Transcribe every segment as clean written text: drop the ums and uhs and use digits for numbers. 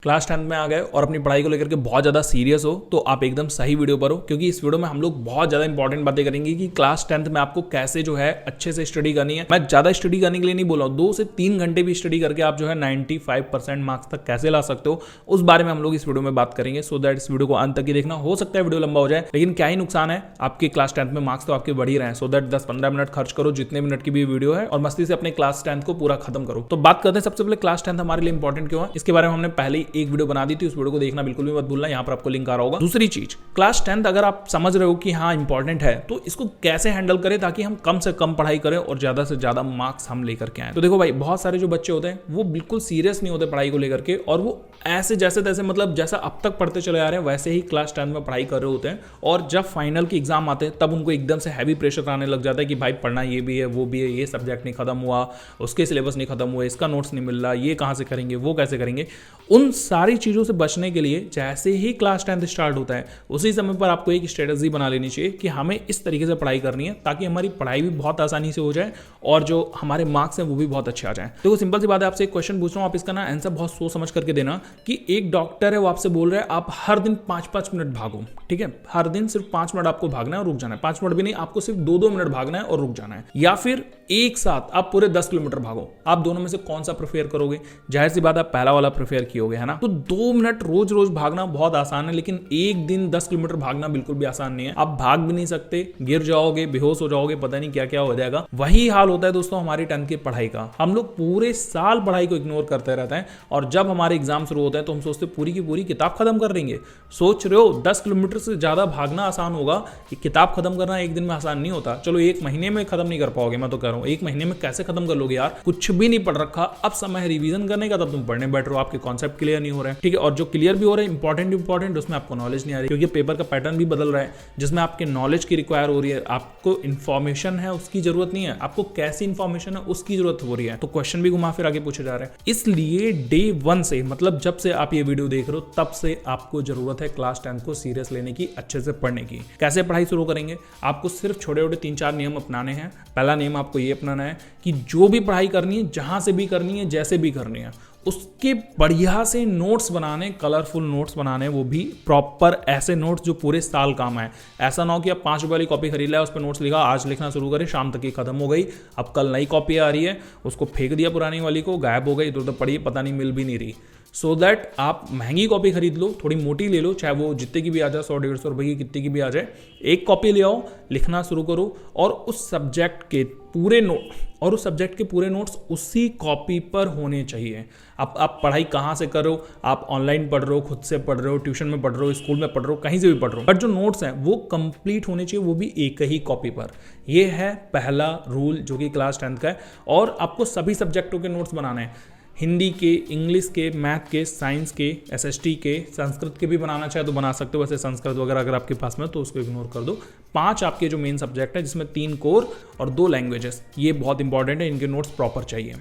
Class 10 में आ गए और अपनी पढ़ाई को लेकर के बहुत ज़्यादा सीरियस हो तो आप एकदम सही वीडियो पर हो, क्योंकि इस वीडियो में हम लोग बहुत ज़्यादा इंपॉर्टेंट बातें करेंगे कि क्लास 10th में आपको कैसे जो है अच्छे से स्टडी करनी है। मैं ज़्यादा स्टडी करने के लिए नहीं बोला हूँ, 2 से 3 घंटे भी स्टडी करके आप जो है 95% मार्क्स तक कैसे ला सकते हो, उस बारे में हम लोग इस वीडियो में बात करेंगे। सो दैट इस वीडियो को अंत तक ही देखना। हो सकता है वीडियो लंबा हो जाए, लेकिन क्या ही नुकसान है, आपके क्लास 10th में मार्क्स तो आपके बढ़ ही रहे हैं। सो दैट 10-15 मिनट खर्च करो, जितने मिनट की भी वीडियो है, और मस्ती से अपने क्लास 10th को पूरा खत्म करो। तो बात करते हैं सबसे पहले क्लास 10th हमारे लिए इंपॉर्टेंट क्यों है। इसके बारे में हमने पहले ही एक वीडियो बना दी थी, उस वीडियो को देखना बिल्कुल भी मत भूलना, यहाँ पर आपको लिंक आ रहा होगा। दूसरी चीज, क्लास 10th अगर आप समझ रहे हो कि हाँ इंपॉर्टेंट है, तो इसको कैसे हैंडल करें ताकि हम कम से कम पढ़ाई करें और ज्यादा से ज्यादा मार्क्स हम लेकर के आए। तो देखो भाई, बहुत सारे जो बच्चे होते हैं वो बिल्कुल सीरियस नहीं होते पढ़ाई को लेकर के, और वो ऐसे जैसे तैसे मतलब जैसा अब तक पढ़ते चले आ रहे हैं वैसे ही क्लास 10 में पढ़ाई कर रहे होते हैं, और जब फाइनल के एग्जाम आते हैं तब उनको एकदम से हैवी प्रेशर आने लग जाता है कि भाई पढ़ना ये भी है वो भी है, ये सब्जेक्ट नहीं खत्म हुआ, उसके सिलेबस नहीं खत्म हुआ, इसका नोट्स नहीं मिल रहा, ये कहाँ से करेंगे, वो कैसे करेंगे। उन सारी चीज़ों से बचने के लिए जैसे ही क्लास 10th स्टार्ट होता है उसी समय पर आपको एक स्ट्रेटजी बना लेनी चाहिए कि हमें इस तरीके से पढ़ाई करनी है ताकि हमारी पढ़ाई भी बहुत आसानी से हो जाए और जो हमारे मार्क्स हैं वो भी बहुत अच्छे आ जाएं। देखो सिंपल सी बात है, आपसे एक क्वेश्चन पूछ रहा हूँ, आप इसका ना आंसर बहुत सोच समझ करके देना कि एक डॉक्टर है वो आपसे बोल रहा है आप हर दिन 5-5 मिनट भागो, ठीक है, हर दिन सिर्फ 5 मिनट आपको भागना है और रुक जाना है, 5 मिनट भी नहीं, आपको सिर्फ 2-2 मिनट भागना है और रुक जाना है, या फिर एक साथ आप पूरे 10 किलोमीटर भागो। आप दोनों में से कौन सा प्रेफर करोगे? जाहिर सी बात है पहला वाला प्रेफर कियोगे, है ना। तो 2 मिनट रोज रोज भागना बहुत आसान है, लेकिन एक दिन 10 किलोमीटर भागना बिल्कुल भी आसान नहीं है। आप भाग भी नहीं सकते, गिर जाओगे, बेहोश हो जाओगे, पता नहीं क्या क्या हो जाएगा। वही हाल होता है दोस्तों हमारी 10th की पढ़ाई का। हम लोग पूरे साल पढ़ाई को इग्नोर करते रहते हैं, और जब हमारे एग्जाम शुरू होते हैं तो हम सोचते पूरी की पूरी किताब खत्म कर देंगे। सोच रहे हो 10 किलोमीटर से ज्यादा भागना आसान होगा, किताब खत्म करना एक दिन में आसान नहीं होता। चलो 1 महीने में खत्म नहीं कर पाओगे, मैं तो कह रहा हूँ 1 महीने में कैसे खत्म कर लोगे यार, कुछ भी नहीं पढ़ रखा, अब समय है रिवीजन करने का, तब तुम पढ़ने बैठ रहे हो, आपके कॉन्सेप्ट क्लियर नहीं हो रहे हैं, ठीक है, और जो क्लियर भी हो रहे हैं इंपॉर्टेंट उसमें आपको नॉलेज नहीं आ रही, क्योंकि पेपर का पैटर्न भी बदल रहा है जिसमें आपके नॉलेज की रिक्वायर हो रही है। आपको इन्फॉर्मेशन है उसकी जरूरत नहीं है, आपको कैसी इन्फॉर्मेशन है उसकी जरूरत हो रही है। तो क्वेश्चन भी घुमा फिर आगे पूछे जा रहे हैं। इसलिए डे 1 से, मतलब जब से आप ये वीडियो देख रहे हो तब से आपको जरूरत है क्लास 10 को सीरियस लेने की, अच्छे से पढ़ने की। कैसे पढ़ाई शुरू करेंगे? आपको सिर्फ छोटे छोटे 3-4 नियम अपनाने हैं। पहला नियम आपको ये अपनाना है कि जो भी पढ़ाई करनी है, जहां से भी करनी है, जैसे भी करनी है, उसके बढ़िया से नोट्स बनाने, कलरफुल नोट्स बनाने, वो भी प्रॉपर ऐसे नोट्स जो पूरे साल काम आए। ऐसा ना हो कि आप 5 रुपए वाली कॉपी खरीद लिया, उस पर नोट्स लिखा, आज लिखना शुरू करें, शाम तक ही खत्म हो गई, अब कल नई कॉपी आ रही है, उसको फेंक दिया पुरानी वाली को, गायब हो गई, इधर उधर पड़ी, पता नहीं मिल भी नहीं रही। सो दैट आप महंगी कॉपी खरीद लो, थोड़ी मोटी ले लो, चाहे वो जितने की भी आ जाए, 100-150 रुपए की कितनी की भी आ जाए, एक कॉपी ले आओ, लिखना शुरू करो, और उस सब्जेक्ट के पूरे नोट्स उसी कॉपी पर होने चाहिए। अब आप पढ़ाई कहाँ से करो, आप ऑनलाइन पढ़ रहे हो, खुद से पढ़ रहे हो, ट्यूशन में पढ़ रहे हो, स्कूल में पढ़ रहे हो, कहीं से भी पढ़ रहे हो, बट जो नोट्स हैं वो कंप्लीट होने चाहिए, वो भी एक ही कॉपी पर। ये है पहला रूल जो कि क्लास 10th का है। और आपको सभी सब्जेक्टों के नोट्स बनाने हैं, हिंदी के, इंग्लिश के, मैथ के, साइंस के, SST के, संस्कृत के भी बनाना चाहे तो बना सकते हो। वैसे संस्कृत वगैरह अगर आपके पास में तो उसको इग्नोर कर दो। 5 आपके जो मेन सब्जेक्ट है, जिसमें 3 कोर और 2 लैंग्वेजेस, ये बहुत इंपॉर्टेंट है, इनके नोट्स प्रॉपर चाहिए।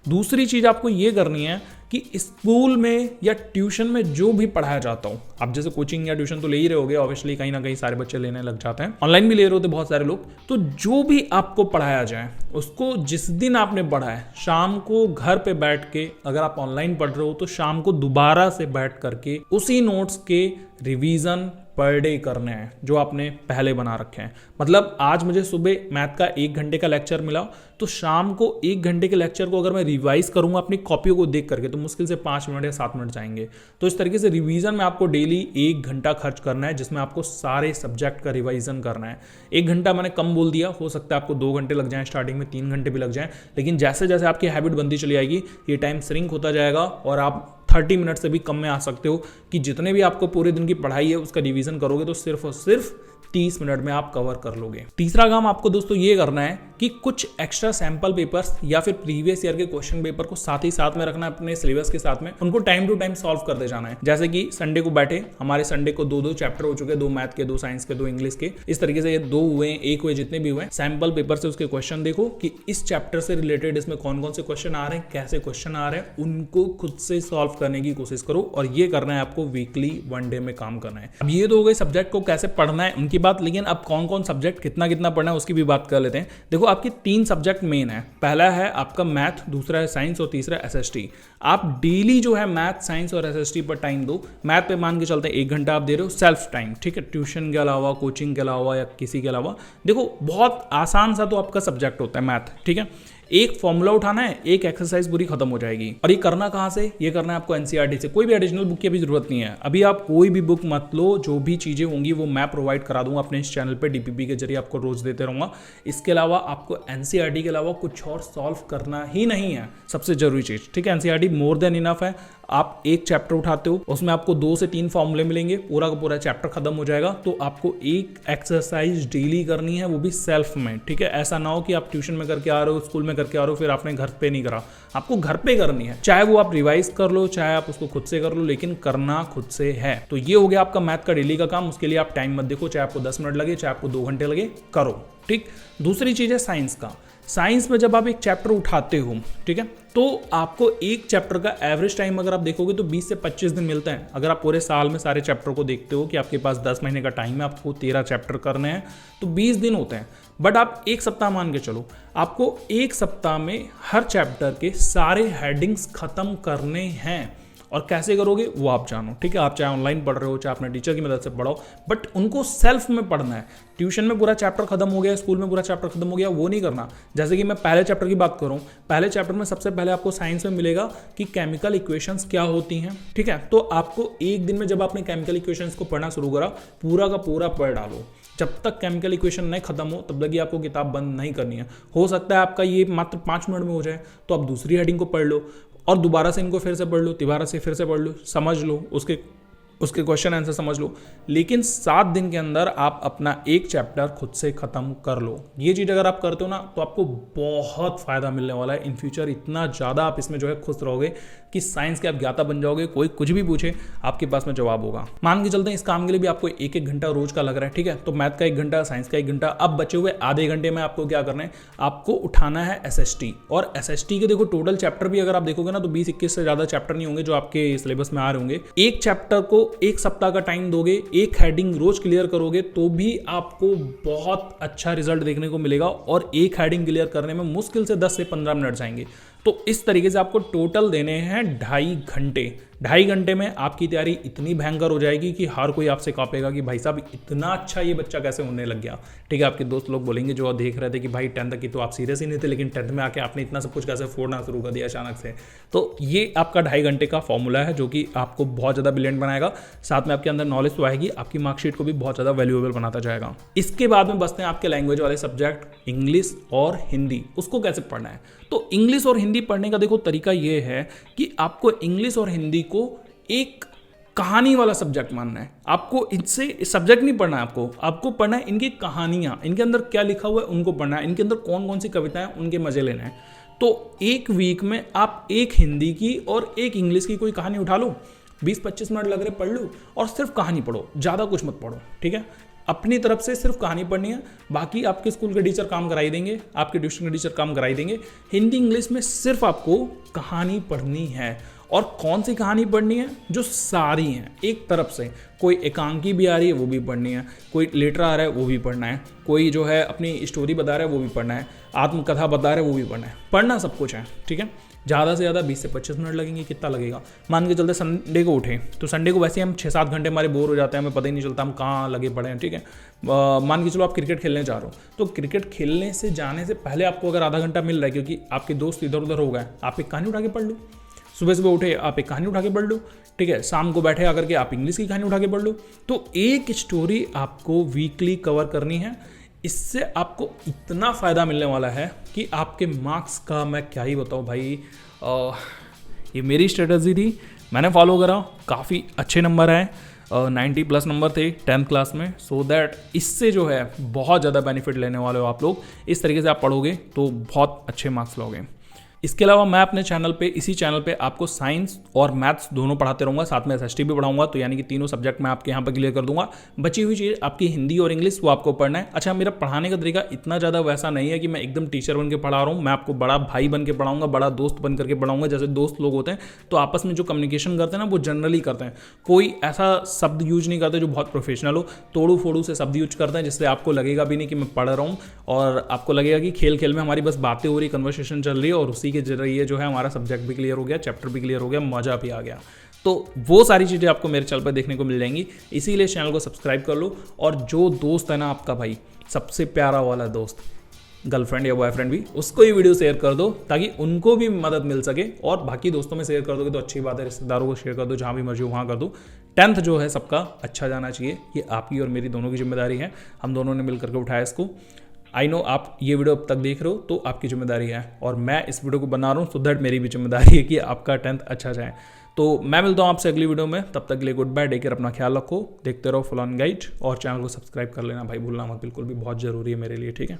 दूसरी चीज आपको ये करनी है कि स्कूल में या ट्यूशन में जो भी पढ़ाया जाता हो, आप जैसे कोचिंग या ट्यूशन तो ले ही रहे होगे, ऑब्वियसली कहीं ना कहीं सारे बच्चे लेने लग जाते हैं, ऑनलाइन भी ले रहे होते बहुत सारे लोग, तो जो भी आपको पढ़ाया जाए उसको जिस दिन आपने पढ़ा है, शाम को घर पे बैठ के, अगर आप ऑनलाइन पढ़ रहे हो तो शाम को दोबारा से बैठ करके उसी नोट्स के रिवीजन पर डे करने हैं जो आपने पहले बना रखे हैं। मतलब आज मुझे सुबह मैथ का 1 घंटे का लेक्चर मिला, तो शाम को 1 घंटे के लेक्चर को अगर मैं रिवाइज करूंगा अपनी कॉपियों को देख करके, तो मुश्किल से 5 मिनट या 7 मिनट जाएंगे। तो इस तरीके से रिवीजन में आपको डेली 1 घंटा खर्च करना है, जिसमें आपको सारे सब्जेक्ट का रिवाइजन करना है। 1 घंटा मैंने कम बोल दिया, हो सकता है आपको 2 घंटे लग जाए, स्टार्टिंग में 3 घंटे भी लग जाए, लेकिन जैसे जैसे आपकी हैबिट बनती चली आएगी ये टाइम श्रिंक होता जाएगा और आप 30 मिनट से भी कम में आ सकते हो कि जितने भी आपको पूरे दिन की पढ़ाई है उसका रिवीजन करोगे तो सिर्फ और सिर्फ 30 मिनट में आप कवर कर लोगे। तीसरा काम आपको दोस्तों ये करना है कि कुछ एक्स्ट्रा सैंपल पेपर्स या फिर प्रीवियस ईयर के क्वेश्चन पेपर को साथ ही साथ में रखना है अपने सिलेबस के साथ में, उनको टाइम टू टाइम सॉल्व करते जाना है। जैसे कि संडे को बैठे, हमारे संडे को 2-2 चैप्टर हो चुके, 2 मैथ के, 2 साइंस के, 2 इंग्लिश के, इस तरीके से ये 2 हुए, 1 हुए, जितने भी हुए, सैंपल पेपर से उसके क्वेश्चन देखो कि इस चैप्टर से रिलेटेड इसमें कौन कौन से क्वेश्चन आ रहे हैं, कैसे क्वेश्चन आ रहे हैं, उनको खुद से सॉल्व करने की कोशिश करो। और ये करना है आपको वीकली 1 डे में काम करना है। अब ये तो हो गए सब्जेक्ट को कैसे पढ़ना है उनकी बात, लेकिन अब कौन कौन सब्जेक्ट कितना कितना पढ़ना है उसकी भी बात कर लेते हैं। देखो आपके 3 सब्जेक्ट मेन है, पहला है आपका मैथ, दूसरा है साइंस और तीसरा एसएसटी। आप डेली जो है मैथ, साइंस और एसएसटी पर टाइम दो। मैथ पे मान के चलते हैं 1 घंटा आप दे रहे हो सेल्फ टाइम, ठीक है, ट्यूशन के अलावा, कोचिंग के अलावा या किसी के अलावा। देखो बहुत आसान सा तो आपका सब्जेक्ट होता है मैथ, ठीक है। एक फॉर्मूला उठाना है, एक एक्सरसाइज पूरी खत्म हो जाएगी। और ये करना कहाँ से? ये करना है आपको एनसीईआरटी से। कोई भी एडिशनल बुक की अभी जरूरत नहीं है। अभी आप कोई भी बुक मत लो, जो भी चीज़ें होंगी वो मैं प्रोवाइड करा दूंगा अपने इस चैनल पे, डीपीपी के जरिए आपको रोज देते रहूंगा। इसके अलावा आपको एनसीईआरटी के अलावा कुछ और सॉल्व करना ही नहीं है, सबसे जरूरी चीज़, ठीक है। एनसीईआरटी मोर देन इनफ है। आप एक चैप्टर उठाते हो, उसमें आपको 2 से 3 फॉर्मूले मिलेंगे, पूरा का पूरा चैप्टर खत्म हो जाएगा। तो आपको एक एक्सरसाइज डेली करनी है, वो भी सेल्फ में, ठीक है। ऐसा ना हो कि आप ट्यूशन में करके आ रहे हो, स्कूल में करके आ रहे हो, फिर आपने घर पे नहीं करा। आपको घर पे करनी है, चाहे वो आप रिवाइज कर लो, चाहे आप उसको खुद से कर लो, लेकिन करना खुद से है। तो ये हो गया आपका मैथ का डेली का काम। उसके लिए आप टाइम मत देखो, चाहे आपको 10 मिनट लगे, चाहे आपको 2 घंटे लगे, करो, ठीक। दूसरी चीज है साइंस का। साइंस में जब आप एक चैप्टर उठाते हो, ठीक है, तो आपको एक चैप्टर का एवरेज टाइम अगर आप देखोगे तो 20 से 25 दिन मिलता है। अगर आप पूरे साल में सारे चैप्टर को देखते हो कि आपके पास 10 महीने का टाइम है, आपको 13 चैप्टर करने हैं, तो 20 दिन होते हैं। बट आप एक सप्ताह मान के चलो, आपको एक सप्ताह में हर चैप्टर के सारे हेडिंग्स खत्म करने हैं। और कैसे करोगे वो आप जानो, ठीक है। आप चाहे ऑनलाइन पढ़ रहे हो, चाहे अपने टीचर की मदद से पढ़ो, बट उनको सेल्फ में पढ़ना है। ट्यूशन में पूरा चैप्टर खत्म हो गया, स्कूल में पूरा चैप्टर खत्म हो गया, वो नहीं करना। जैसे कि मैं पहले चैप्टर की बात करूं, पहले चैप्टर में सबसे पहले आपको साइंस में मिलेगा कि केमिकल इक्वेशंस क्या होती हैं, ठीक है। तो आपको एक दिन में जब आपने केमिकल इक्वेशंस को पढ़ना शुरू करा, पूरा का पूरा पढ़ डालो। जब तक केमिकल इक्वेशन नहीं खत्म हो तब तक ये आपको किताब बंद नहीं करनी है। हो सकता है आपका ये मात्र 5 मिनट में हो जाए, तो आप दूसरी हेडिंग को पढ़ लो और दोबारा से इनको फिर से पढ़ लो, दोबारा से फिर से पढ़ लो, समझ लो, उसके क्वेश्चन आंसर समझ लो। लेकिन 7 दिन के अंदर आप अपना एक चैप्टर खुद से खत्म कर लो। ये चीज़ अगर आप करते हो ना, तो आपको बहुत फायदा मिलने वाला है इन फ्यूचर। इतना ज़्यादा आप इसमें जो है खुश रहोगे कि साइंस के आप ज्ञाता बन जाओगे। कोई कुछ भी पूछे आपके पास में जवाब होगा। मान के चलते हैं इस काम के लिए भी आपको 1-1 घंटा रोज का लग रहा है, ठीक है। तो मैथ का 1 घंटा, साइंस का 1 घंटा। अब बचे हुए आधे घंटे में आपको क्या करना है? आपको उठाना है एसएसटी। और एसएसटी के देखो टोटल चैप्टर भी अगर आप देखोगे ना, तो 20-21 से ज़्यादा चैप्टर नहीं होंगे जो आपके सिलेबस में आ रहे होंगे। एक चैप्टर को एक सप्ताह का टाइम दोगे, एक हेडिंग रोज क्लियर करोगे, तो भी आपको बहुत अच्छा रिजल्ट देखने को मिलेगा। और एक हेडिंग क्लियर करने में मुश्किल से 10 से 15 मिनट जाएंगे। तो इस तरीके से आपको टोटल देने हैं 2.5 घंटे। 2.5 घंटे में आपकी तैयारी इतनी भयंकर हो जाएगी कि हर कोई आपसे कांपेगा कि भाई साहब इतना अच्छा ये बच्चा कैसे होने लग गया, ठीक है। आपके दोस्त लोग बोलेंगे जो देख रहे थे कि भाई 10th तक की तो आप सीरियस ही नहीं थे, लेकिन 10th में आके आपने इतना सब कुछ कैसे फोड़ना शुरू कर दिया अचानक से। तो ये आपका 2.5 घंटे का फॉर्मूला है जो कि आपको बहुत ज़्यादा ब्रिलियंट बनाएगा। साथ में आपके अंदर नॉलेज तो आएगी, आपकी मार्कशीट को भी बहुत ज़्यादा वैल्यूएबल बनाता जाएगा। इसके बाद में बसते हैं आपके लैंग्वेज वाले सब्जेक्ट इंग्लिश और हिंदी। उसको कैसे पढ़ना है? तो इंग्लिश और हिंदी पढ़ने का देखो तरीका ये है कि आपको इंग्लिश और हिंदी को एक कहानी वाला सब्जेक्ट मानना है। आपको इनसे सब्जेक्ट नहीं पढ़ना है, आपको पढ़ना है इनकी कहानियाँ, इनके अंदर क्या लिखा हुआ है उनको पढ़ना है, इनके अंदर कौन कौन सी कविताएं उनके मजे लेना है। तो एक वीक में आप एक हिंदी की और एक इंग्लिश की कोई कहानी उठा लो, 20-25 मिनट लग रहे पढ़ लो और सिर्फ कहानी पढ़ो, ज़्यादा कुछ मत पढ़ो, ठीक है। अपनी तरफ से सिर्फ कहानी पढ़नी है, बाकी आपके स्कूल के टीचर काम कराई देंगे, आपके ट्यूशन के टीचर काम कराई देंगे। हिंदी इंग्लिश में सिर्फ आपको कहानी पढ़नी है। और कौन सी कहानी पढ़नी है? जो सारी हैं एक तरफ से। कोई एकांकी भी आ रही है वो भी पढ़नी है, कोई लेटर आ रहा है वो भी पढ़ना है, कोई जो है अपनी स्टोरी बता रहा है वो भी पढ़ना है, आत्मकथा बता रहा है वो भी पढ़ना है। पढ़ना सब कुछ है, ठीक है। ज़्यादा से ज़्यादा 20 से 25 मिनट लगेंगे। कितना लगेगा? मान के चलते संडे को उठे तो संडे को वैसे हम 6-7 घंटे हमारे बोर हो जाते हैं, हमें पता ही नहीं चलता हम कहाँ लगे पड़े हैं, ठीक है। मान के चलो आप क्रिकेट खेलने जा रहे हो, तो क्रिकेट खेलने से जाने से पहले आपको अगर आधा घंटा मिल रहा है क्योंकि आपके दोस्त इधर उधर हो गए, आप एक कहानी उठा के पढ़ लो। सुबह सुबह उठे आप एक कहानी उठा के पढ़ लो, ठीक है। शाम को बैठे आकर के आप इंग्लिश की कहानी उठा के पढ़ लो। तो एक स्टोरी आपको वीकली कवर करनी है। इससे आपको इतना फ़ायदा मिलने वाला है कि आपके मार्क्स का मैं क्या ही बताऊँ भाई। ये मेरी स्ट्रेटजी थी, मैंने फॉलो करा, काफ़ी अच्छे नंबर आए, 90+ नंबर थे 10th क्लास में। सो दैट इससे जो है बहुत ज़्यादा बेनिफिट लेने वाले हो आप लोग। इस तरीके से आप पढ़ोगे तो बहुत अच्छे मार्क्स लोगे। इसके अलावा मैं अपने चैनल पे, इसी चैनल पे आपको साइंस और मैथ्स दोनों पढ़ाते रहूँगा, साथ में एसएसटी भी पढ़ाऊंगा, तो यानी कि तीनों सब्जेक्ट मैं आपके यहाँ पर क्लियर कर दूंगा। बची हुई चीज़ आपकी हिंदी और इंग्लिश, वो आपको पढ़ना है। अच्छा, मेरा पढ़ाने का तरीका इतना ज़्यादा वैसा नहीं है कि मैं एकदम टीचर बन के पढ़ा रहा हूँ, मैं आपको बड़ा भाई बन के पढ़ाऊंगा, बड़ा दोस्त बन करके पढ़ाऊंगा। जैसे दोस्त लोग होते हैं तो आपस में जो कम्युनिकेशन करते हैं ना, वो जनरली करते हैं, कोई ऐसा शब्द यूज नहीं करते जो बहुत प्रोफेशनल हो, तोड़ू फोड़ू से शब्द यूज करते हैं, जिससे आपको लगेगा भी नहीं कि मैं पढ़ रहा हूँ, और आपको लगेगा कि खेल खेल में हमारी बस बातें हो रही, कन्वर्सेशन चल रही है, और उसी के जरिए जो है हमारा सब्जेक्ट भी क्लियर हो गया, चैप्टर भी क्लियर हो गया, मजा भी आ गया। तो वो सारी चीज़ें आपको मेरे चैनल पर देखने को मिल जाएंगी, इसीलिए चैनल को सब्सक्राइब कर लो। और जो दोस्त है ना आपका भाई, सबसे प्यारा वाला दोस्त, गर्लफ्रेंड या बॉयफ्रेंड भी, उसको ये वीडियो शेयर कर दो ताकि उनको भी मदद मिल सके। और बाकी दोस्तों में शेयर कर दोगे तो अच्छी बात है, रिश्तेदारों को शेयर कर दो, जहाँ भी मर्जी वहाँ कर दो। 10th जो है सबका अच्छा जाना चाहिए, ये आपकी और मेरी दोनों की जिम्मेदारी है, हम दोनों ने मिलकर के उठाया इसको। आई नो आप ये वीडियो अब तक देख रहे हो तो आपकी जिम्मेदारी है, और मैं इस वीडियो को बना रहा हूँ सो दैट मेरी भी जिम्मेदारी है कि आपका 10th अच्छा जाए। तो मैं मिलता हूँ आपसे अगली वीडियो में, तब तक के लिए गुड बाय, टेक केयर, अपना ख्याल रखो, देखते रहो फुल ऑन गाइड, और चैनल को सब्सक्राइब कर लेना भाई, भूलना मत बिल्कुल भी, बहुत ज़रूरी है मेरे लिए, ठीक है।